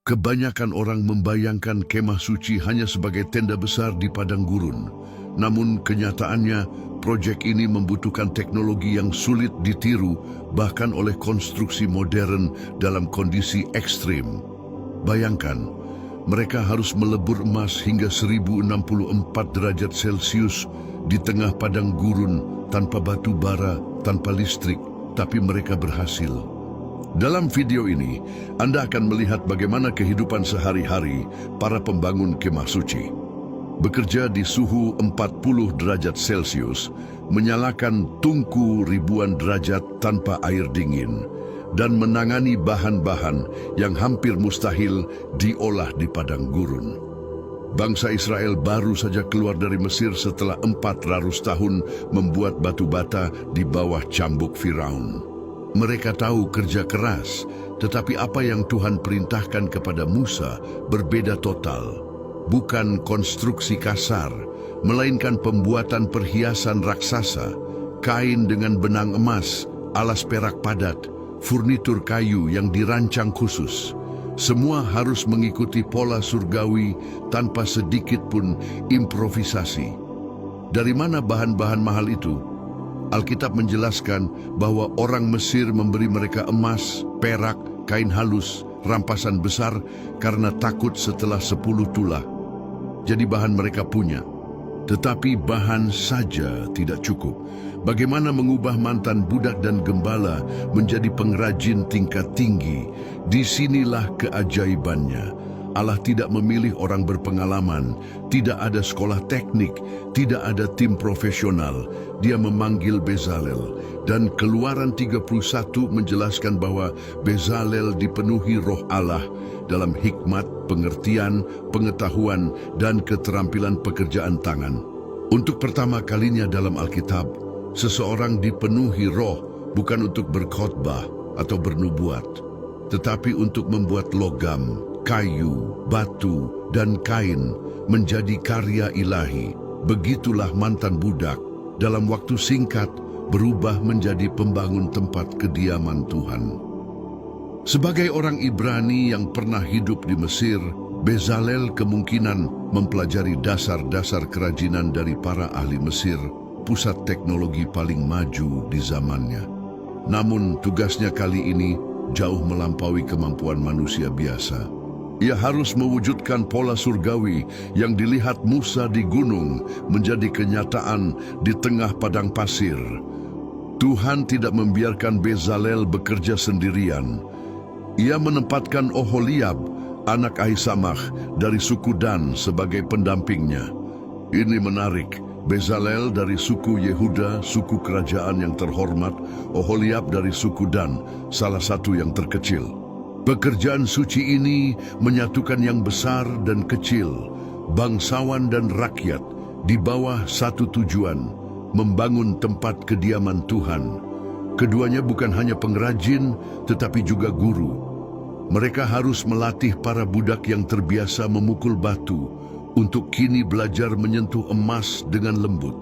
Kebanyakan orang membayangkan kemah suci hanya sebagai tenda besar di padang gurun. Namun kenyataannya, proyek ini membutuhkan teknologi yang sulit ditiru bahkan oleh konstruksi modern dalam kondisi ekstrim. Bayangkan, mereka harus melebur emas hingga 1064 derajat Celcius di tengah padang gurun tanpa batu bara, tanpa listrik, tapi mereka berhasil. Dalam video ini, Anda akan melihat bagaimana kehidupan sehari-hari para pembangun kemah suci. Bekerja di suhu 40 derajat Celcius, menyalakan tungku ribuan derajat tanpa air dingin, dan menangani bahan-bahan yang hampir mustahil diolah di padang gurun. Bangsa Israel baru saja keluar dari Mesir setelah 400 tahun membuat batu bata di bawah cambuk Firaun. Mereka tahu kerja keras, tetapi apa yang Tuhan perintahkan kepada Musa berbeda total. Bukan konstruksi kasar, melainkan pembuatan perhiasan raksasa, kain dengan benang emas, alas perak padat, furnitur kayu yang dirancang khusus. Semua harus mengikuti pola surgawi tanpa sedikit pun improvisasi. Dari mana bahan-bahan mahal itu? Alkitab menjelaskan bahwa orang Mesir memberi mereka emas, perak, kain halus, rampasan besar karena takut setelah 10 tulah. Jadi bahan mereka punya. Tetapi bahan saja tidak cukup. Bagaimana mengubah mantan budak dan gembala menjadi pengrajin tingkat tinggi? Disinilah keajaibannya. Allah tidak memilih orang berpengalaman, tidak ada sekolah teknik, tidak ada tim profesional. Dia memanggil Bezalel, dan Keluaran 31 menjelaskan bahwa Bezalel dipenuhi roh Allah dalam hikmat, pengertian, pengetahuan, dan keterampilan pekerjaan tangan. Untuk pertama kalinya dalam Alkitab, seseorang dipenuhi roh bukan untuk berkhotbah atau bernubuat, tetapi untuk membuat logam, kayu, batu, dan kain menjadi karya ilahi. Begitulah mantan budak dalam waktu singkat berubah menjadi pembangun tempat kediaman Tuhan. Sebagai orang Ibrani yang pernah hidup di Mesir, Bezalel kemungkinan mempelajari dasar-dasar kerajinan dari para ahli Mesir, pusat teknologi paling maju di zamannya. Namun tugasnya kali ini jauh melampaui kemampuan manusia biasa. Ia harus mewujudkan pola surgawi yang dilihat Musa di gunung menjadi kenyataan di tengah padang pasir. Tuhan tidak membiarkan Bezalel bekerja sendirian. Ia menempatkan Oholiab, anak Ahisamach dari suku Dan sebagai pendampingnya. Ini menarik. Bezalel dari suku Yehuda, suku kerajaan yang terhormat, Oholiab dari suku Dan, salah satu yang terkecil. Pekerjaan suci ini menyatukan yang besar dan kecil, bangsawan dan rakyat, di bawah satu tujuan, membangun tempat kediaman Tuhan. Keduanya bukan hanya pengrajin, tetapi juga guru. Mereka harus melatih para budak yang terbiasa memukul batu, untuk kini belajar menyentuh emas dengan lembut.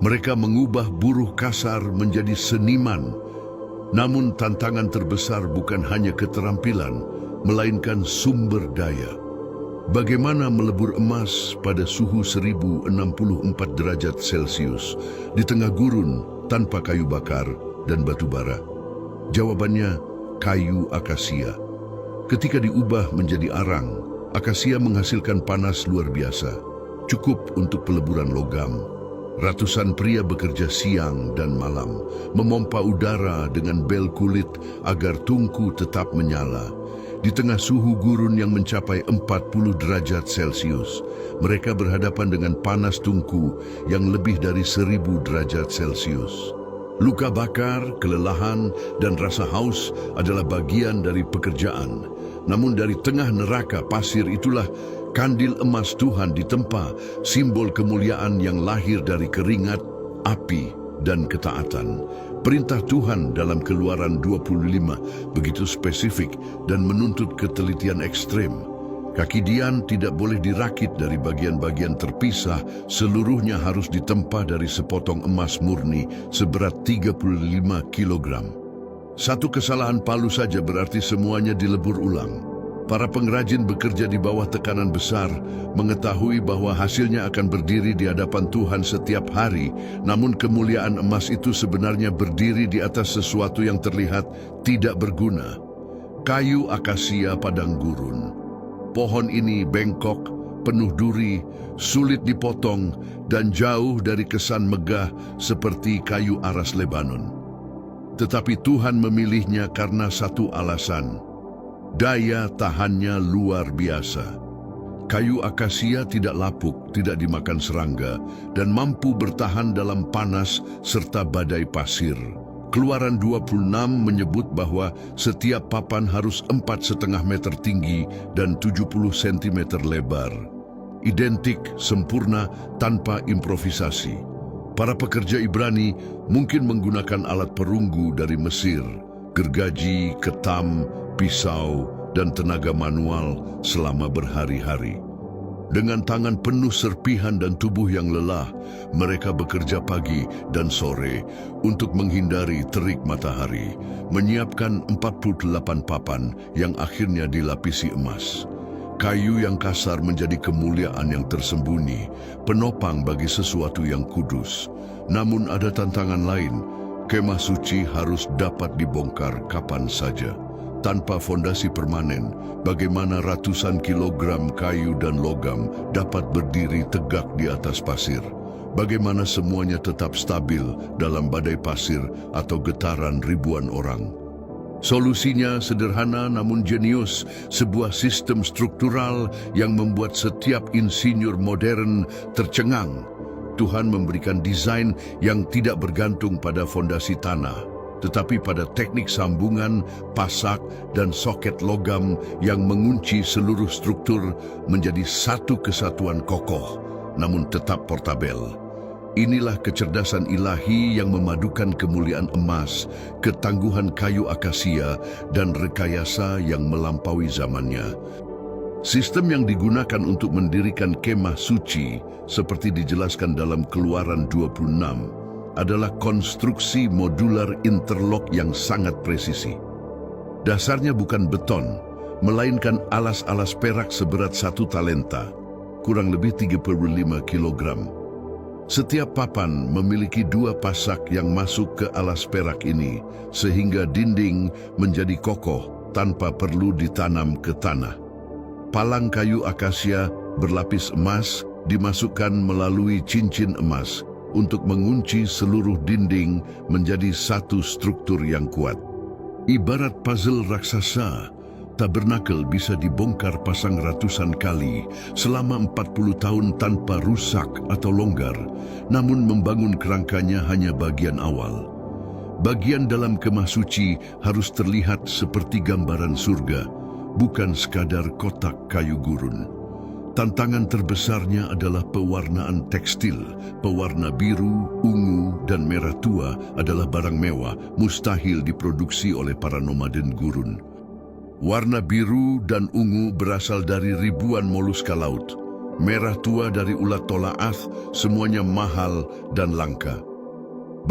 Mereka mengubah buruh kasar menjadi seniman. Namun tantangan terbesar bukan hanya keterampilan, melainkan sumber daya. Bagaimana melebur emas pada suhu 1064 derajat Celcius di tengah gurun tanpa kayu bakar dan batu bara? Jawabannya, kayu akasia. Ketika diubah menjadi arang, akasia menghasilkan panas luar biasa, cukup untuk peleburan logam. Ratusan pria bekerja siang dan malam, memompa udara dengan bel kulit agar tungku tetap menyala. Di tengah suhu gurun yang mencapai 40 derajat Celcius, mereka berhadapan dengan panas tungku yang lebih dari 1000 derajat Celcius. Luka bakar, kelelahan, dan rasa haus adalah bagian dari pekerjaan. Namun dari tengah neraka pasir itulah kandil emas Tuhan ditempa, simbol kemuliaan yang lahir dari keringat, api, dan ketaatan. Perintah Tuhan dalam Keluaran 25 begitu spesifik dan menuntut ketelitian ekstrem. Kaki Dian tidak boleh dirakit dari bagian-bagian terpisah, seluruhnya harus ditempa dari sepotong emas murni seberat 35 kg. Satu kesalahan palu saja berarti semuanya dilebur ulang. Para pengrajin bekerja di bawah tekanan besar, mengetahui bahwa hasilnya akan berdiri di hadapan Tuhan setiap hari, namun kemuliaan emas itu sebenarnya berdiri di atas sesuatu yang terlihat tidak berguna. Kayu akasia padang gurun. Pohon ini bengkok, penuh duri, sulit dipotong, dan jauh dari kesan megah seperti kayu aras Lebanon. Tetapi Tuhan memilihnya karena satu alasan. Daya tahannya luar biasa. Kayu akasia tidak lapuk, tidak dimakan serangga, dan mampu bertahan dalam panas serta badai pasir. Keluaran 26 menyebut bahwa setiap papan harus 4,5 meter tinggi dan 70 cm lebar. Identik, sempurna, tanpa improvisasi. Para pekerja Ibrani mungkin menggunakan alat perunggu dari Mesir, gergaji, ketam, pisau, dan tenaga manual selama berhari-hari. Dengan tangan penuh serpihan dan tubuh yang lelah, mereka bekerja pagi dan sore untuk menghindari terik matahari, menyiapkan 48 papan yang akhirnya dilapisi emas. Kayu yang kasar menjadi kemuliaan yang tersembunyi, penopang bagi sesuatu yang kudus. Namun ada tantangan lain, kemah suci harus dapat dibongkar kapan saja. Tanpa fondasi permanen, bagaimana ratusan kilogram kayu dan logam dapat berdiri tegak di atas pasir? Bagaimana semuanya tetap stabil dalam badai pasir atau getaran ribuan orang? Solusinya sederhana namun jenius, sebuah sistem struktural yang membuat setiap insinyur modern tercengang. Tuhan memberikan desain yang tidak bergantung pada fondasi tanah, tetapi pada teknik sambungan, pasak, dan soket logam yang mengunci seluruh struktur menjadi satu kesatuan kokoh, namun tetap portabel. Inilah kecerdasan ilahi yang memadukan kemuliaan emas, ketangguhan kayu akasia, dan rekayasa yang melampaui zamannya. Sistem yang digunakan untuk mendirikan kemah suci, seperti dijelaskan dalam Keluaran 26, adalah konstruksi modular interlock yang sangat presisi. Dasarnya bukan beton, melainkan alas-alas perak seberat 1 talenta, kurang lebih 35 kilogram. Setiap papan memiliki 2 pasak yang masuk ke alas perak ini, sehingga dinding menjadi kokoh tanpa perlu ditanam ke tanah. Palang kayu akasia berlapis emas dimasukkan melalui cincin emas untuk mengunci seluruh dinding menjadi satu struktur yang kuat. Ibarat puzzle raksasa, tabernakel bisa dibongkar pasang ratusan kali selama 40 tahun tanpa rusak atau longgar, namun membangun kerangkanya hanya bagian awal. Bagian dalam kemah suci harus terlihat seperti gambaran surga, bukan sekadar kotak kayu gurun. Tantangan terbesarnya adalah pewarnaan tekstil. Pewarna biru, ungu, dan merah tua adalah barang mewah, mustahil diproduksi oleh para nomaden gurun. Warna biru dan ungu berasal dari ribuan moluska laut. Merah tua dari ulat tolaath, semuanya mahal dan langka.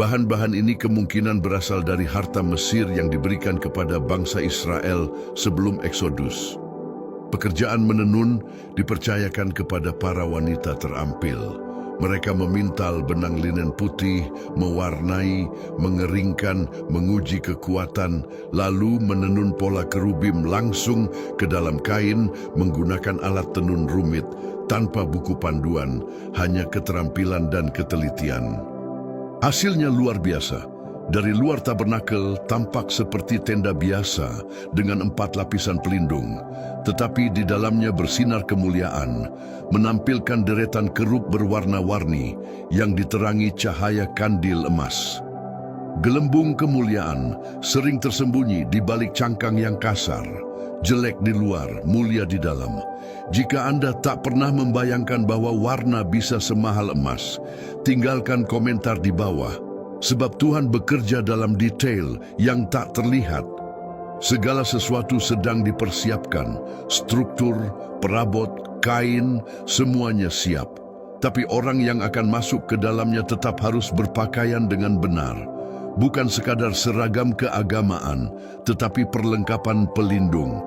Bahan-bahan ini kemungkinan berasal dari harta Mesir yang diberikan kepada bangsa Israel sebelum Eksodus. Pekerjaan menenun dipercayakan kepada para wanita terampil. Mereka memintal benang linen putih, mewarnai, mengeringkan, menguji kekuatan, lalu menenun pola kerubim langsung ke dalam kain menggunakan alat tenun rumit, tanpa buku panduan, hanya keterampilan dan ketelitian. Hasilnya luar biasa. Dari luar tabernakel tampak seperti tenda biasa dengan 4 lapisan pelindung, tetapi di dalamnya bersinar kemuliaan, menampilkan deretan kerub berwarna-warni yang diterangi cahaya kandil emas. Gelembung kemuliaan sering tersembunyi di balik cangkang yang kasar, jelek di luar, mulia di dalam. Jika Anda tak pernah membayangkan bahwa warna bisa semahal emas, tinggalkan komentar di bawah. Sebab Tuhan bekerja dalam detail yang tak terlihat. Segala sesuatu sedang dipersiapkan, struktur, perabot, kain, semuanya siap. Tapi orang yang akan masuk ke dalamnya tetap harus berpakaian dengan benar. Bukan sekadar seragam keagamaan, tetapi perlengkapan pelindung.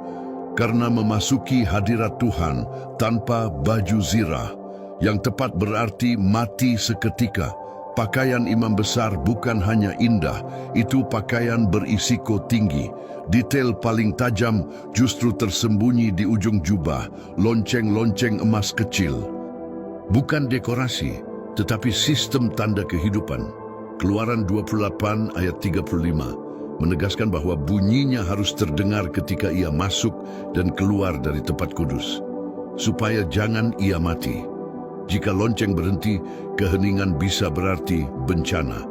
karena memasuki hadirat Tuhan tanpa baju zirah, yang tepat berarti mati seketika. Pakaian imam besar bukan hanya indah, itu pakaian berisiko tinggi. Detail paling tajam justru tersembunyi di ujung jubah, lonceng-lonceng emas kecil. Bukan dekorasi, tetapi sistem tanda kehidupan. Keluaran 28 ayat 35 menegaskan bahwa bunyinya harus terdengar ketika ia masuk dan keluar dari tempat kudus, supaya jangan ia mati. Jika lonceng berhenti, keheningan bisa berarti bencana.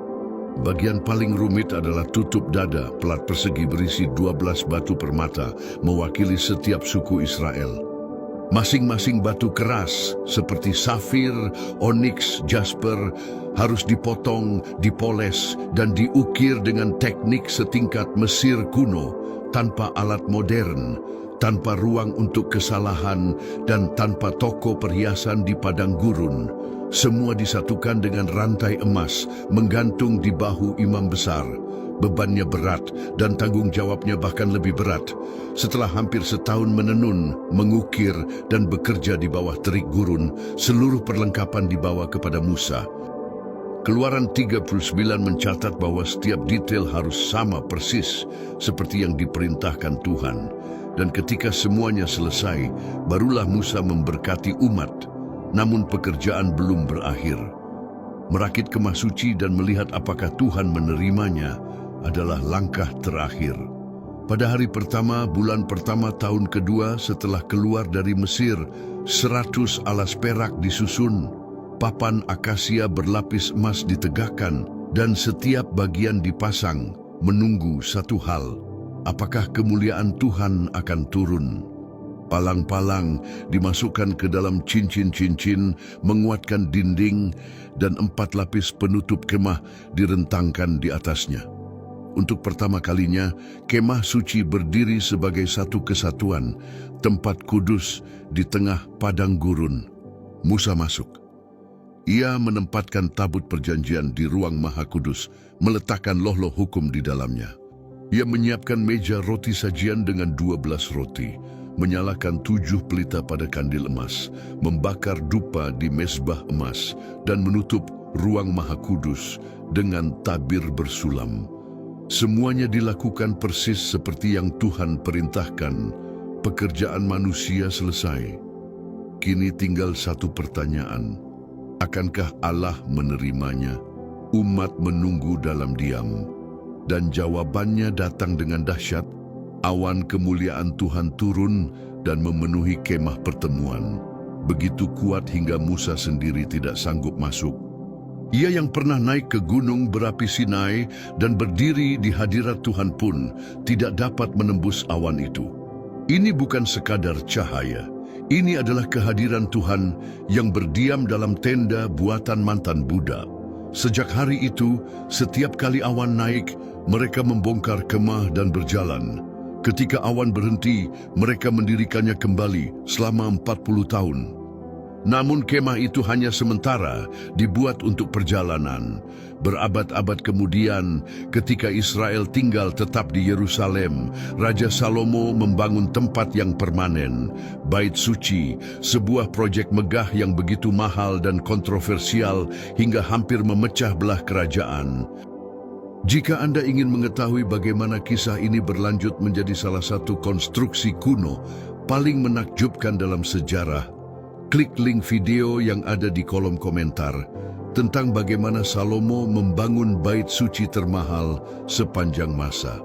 Bagian paling rumit adalah tutup dada, pelat persegi berisi 12 batu permata, mewakili setiap suku Israel. Masing-masing batu keras, seperti safir, oniks, jasper, harus dipotong, dipoles, dan diukir dengan teknik setingkat Mesir kuno, tanpa alat modern, tanpa ruang untuk kesalahan, dan tanpa toko perhiasan di padang gurun. Semua disatukan dengan rantai emas, menggantung di bahu imam besar. Bebannya berat dan tanggung jawabnya bahkan lebih berat. Setelah hampir setahun menenun, mengukir, dan bekerja di bawah terik gurun, seluruh perlengkapan dibawa kepada Musa. Keluaran 39 mencatat bahwa setiap detail harus sama persis seperti yang diperintahkan Tuhan. Dan ketika semuanya selesai, barulah Musa memberkati umat. Namun pekerjaan belum berakhir. Merakit kemah suci dan melihat apakah Tuhan menerimanya adalah langkah terakhir. Pada hari pertama, bulan pertama tahun kedua setelah keluar dari Mesir, 100 alas perak disusun, papan akasia berlapis emas ditegakkan, dan setiap bagian dipasang, menunggu satu hal, apakah kemuliaan Tuhan akan turun. Palang-palang dimasukkan ke dalam cincin-cincin, menguatkan dinding, dan 4 lapis penutup kemah direntangkan di atasnya. Untuk pertama kalinya, kemah suci berdiri sebagai satu kesatuan, tempat kudus di tengah padang gurun. Musa masuk. Ia menempatkan tabut perjanjian di ruang maha kudus, meletakkan loh-loh hukum di dalamnya. Ia menyiapkan meja roti sajian dengan 12 roti, menyalakan 7 pelita pada kandil emas, membakar dupa di mezbah emas, dan menutup ruang maha kudus dengan tabir bersulam. Semuanya dilakukan persis seperti yang Tuhan perintahkan. Pekerjaan manusia selesai. Kini tinggal satu pertanyaan. Akankah Allah menerimanya? Umat menunggu dalam diam. Dan jawabannya datang dengan dahsyat. Awan kemuliaan Tuhan turun dan memenuhi kemah pertemuan. Begitu kuat hingga Musa sendiri tidak sanggup masuk. Ia yang pernah naik ke gunung berapi Sinai dan berdiri di hadirat Tuhan pun tidak dapat menembus awan itu. Ini bukan sekadar cahaya. Ini adalah kehadiran Tuhan yang berdiam dalam tenda buatan mantan Buddha. Sejak hari itu, setiap kali awan naik, mereka membongkar kemah dan berjalan. Ketika awan berhenti, mereka mendirikannya kembali selama 40 tahun. Namun kemah itu hanya sementara, dibuat untuk perjalanan. Berabad-abad kemudian, ketika Israel tinggal tetap di Yerusalem, Raja Salomo membangun tempat yang permanen, Bait Suci, sebuah proyek megah yang begitu mahal dan kontroversial hingga hampir memecah belah kerajaan. Jika Anda ingin mengetahui bagaimana kisah ini berlanjut menjadi salah satu konstruksi kuno paling menakjubkan dalam sejarah, klik link video yang ada di kolom komentar tentang bagaimana Salomo membangun bait suci termahal sepanjang masa.